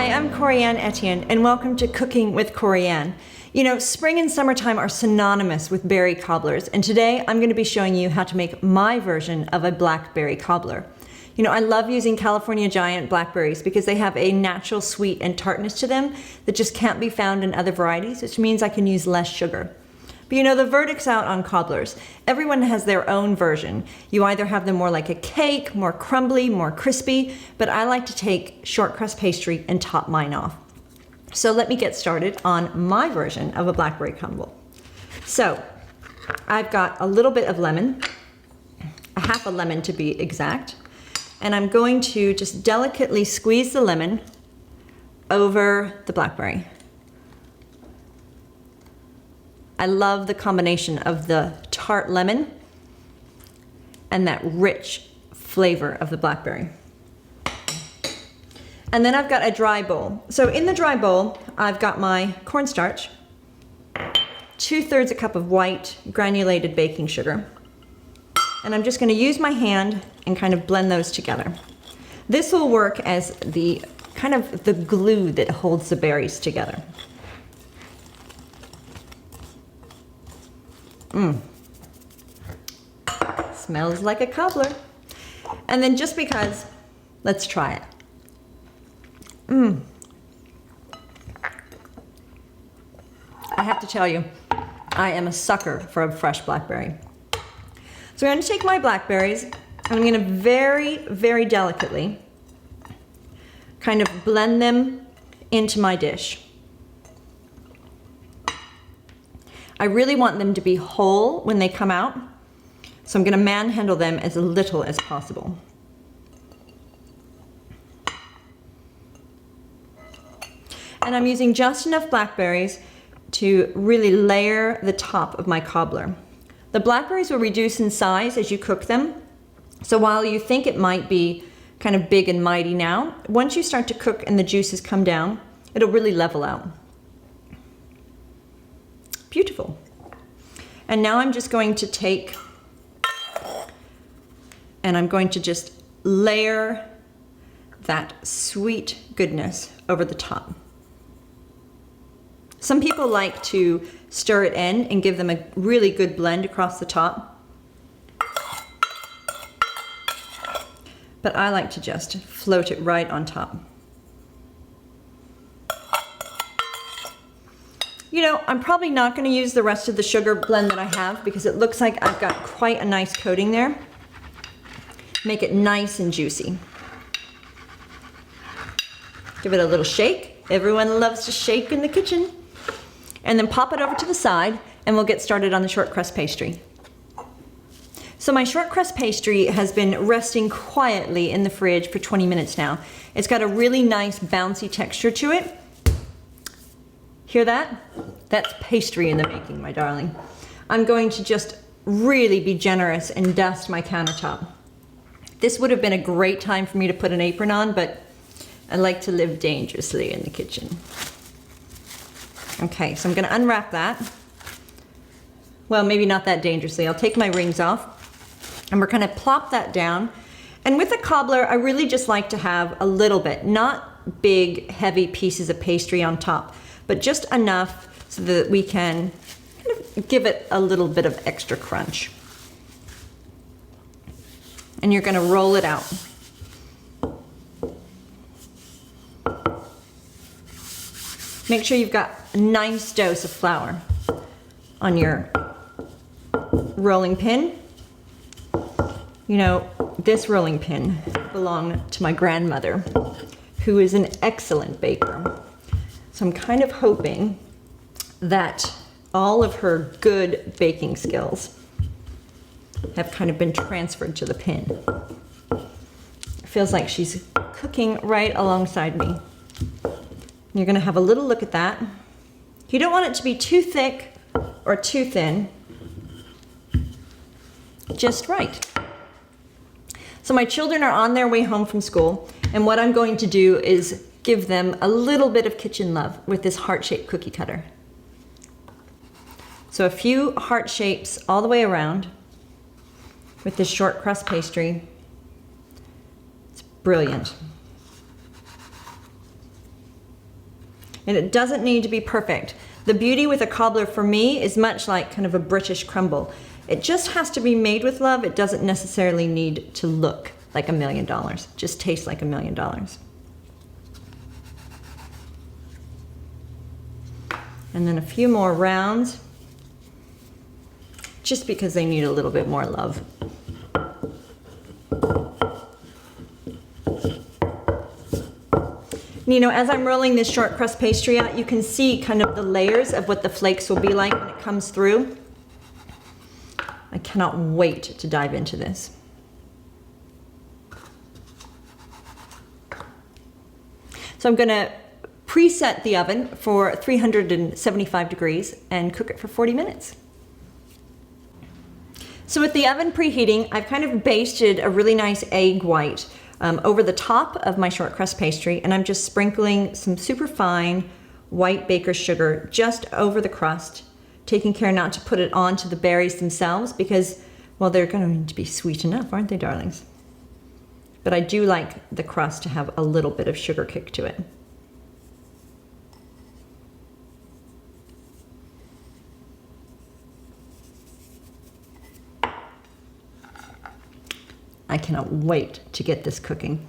Hi, I'm Corianne Etienne, and welcome to Cooking with Corianne. You know, spring and summertime are synonymous with berry cobblers, and today I'm going to be showing you how to make my version of a blackberry cobbler. You know, I love using California Giant blackberries because they have a natural sweet and tartness to them that just can't be found in other varieties, which means I can use less sugar. But you know, the verdict's out on cobblers. Everyone has their own version. You either have them more like a cake, more crumbly, more crispy, but I like to take short crust pastry and top mine off. So let me get started on my version of a blackberry crumble. So I've got a little bit of lemon, a half a lemon to be exact, and I'm going to just delicately squeeze the lemon over the blackberry. I love the combination of the tart lemon and that rich flavor of the blackberry. And then I've got a dry bowl. So in the dry bowl, I've got my cornstarch, 2/3 a cup of white granulated baking sugar, and I'm just going to use my hand and kind of blend those together. This will work as the kind of the glue that holds the berries together. Smells like a cobbler. And then just because, let's try it. I have to tell you, I am a sucker for a fresh blackberry. So I'm going to take my blackberries and I'm going to very, very delicately kind of blend them into my dish. I really want them to be whole when they come out, so I'm going to manhandle them as little as possible. And I'm using just enough blackberries to really layer the top of my cobbler. The blackberries will reduce in size as you cook them, so while you think it might be kind of big and mighty now, once you start to cook and the juices come down, it'll really level out. Beautiful. And now I'm just going to take and I'm going to just layer that sweet goodness over the top. Some people like to stir it in and give them a really good blend across the top. But I like to just float it right on top. You know, I'm probably not going to use the rest of the sugar blend that I have because it looks like I've got quite a nice coating there. Make it nice and juicy. Give it a little shake. Everyone loves to shake in the kitchen. And then pop it over to the side and we'll get started on the short crust pastry. So my short crust pastry has been resting quietly in the fridge for 20 minutes now. It's got a really nice bouncy texture to it. Hear that? That's pastry in the making, my darling. I'm going to just really be generous and dust my countertop. This would have been a great time for me to put an apron on, but I like to live dangerously in the kitchen. Okay, so I'm going to unwrap that. Well, maybe not that dangerously. I'll take my rings off and we're going to plop that down. And with a cobbler, I really just like to have a little bit, not big, heavy pieces of pastry on top, but just enough so that we can kind of give it a little bit of extra crunch. And you're going to roll it out. Make sure you've got a nice dose of flour on your rolling pin. You know, this rolling pin belonged to my grandmother, who is an excellent baker. So I'm kind of hoping that all of her good baking skills have kind of been transferred to the pin. It feels like she's cooking right alongside me. You're going to have a little look at that. You don't want it to be too thick or too thin. Just right. So my children are on their way home from school, and what I'm going to do is give them a little bit of kitchen love with this heart-shaped cookie cutter. So a few heart shapes all the way around with this short crust pastry. It's brilliant. and it doesn't need to be perfect. The beauty with a cobbler for me is much like kind of a British crumble. It just has to be made with love. It doesn't necessarily need to look like $1 million. Just tastes like $1 million. And then a few more rounds, just because they need a little bit more love. You know, as I'm rolling this short crust pastry out, you can see kind of the layers of what the flakes will be like when it comes through. I cannot wait to dive into this. So I'm gonna preset the oven for 375 degrees and cook it for 40 minutes. So with the oven preheating, I've kind of basted a really nice egg white over the top of my short crust pastry, and I'm just sprinkling some super fine white baker's sugar just over the crust, taking care not to put it onto the berries themselves because, well, they're going to be sweet enough, aren't they, darlings? But I do like the crust to have a little bit of sugar kick to it. I cannot wait to get this cooking.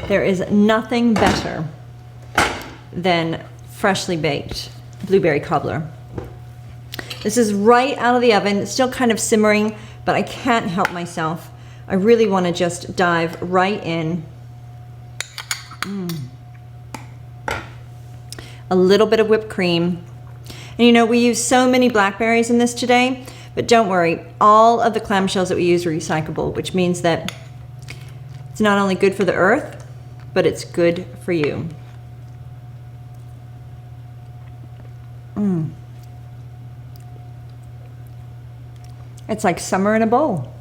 There is nothing better than freshly baked blueberry cobbler. This is right out of the oven. It's still kind of simmering, but I can't help myself. I really want to just dive right in. A little bit of whipped cream. And you know, we use so many blackberries in this today, but don't worry, all of the clamshells that we use are recyclable, which means that it's not only good for the earth, but it's good for you. It's like summer in a bowl.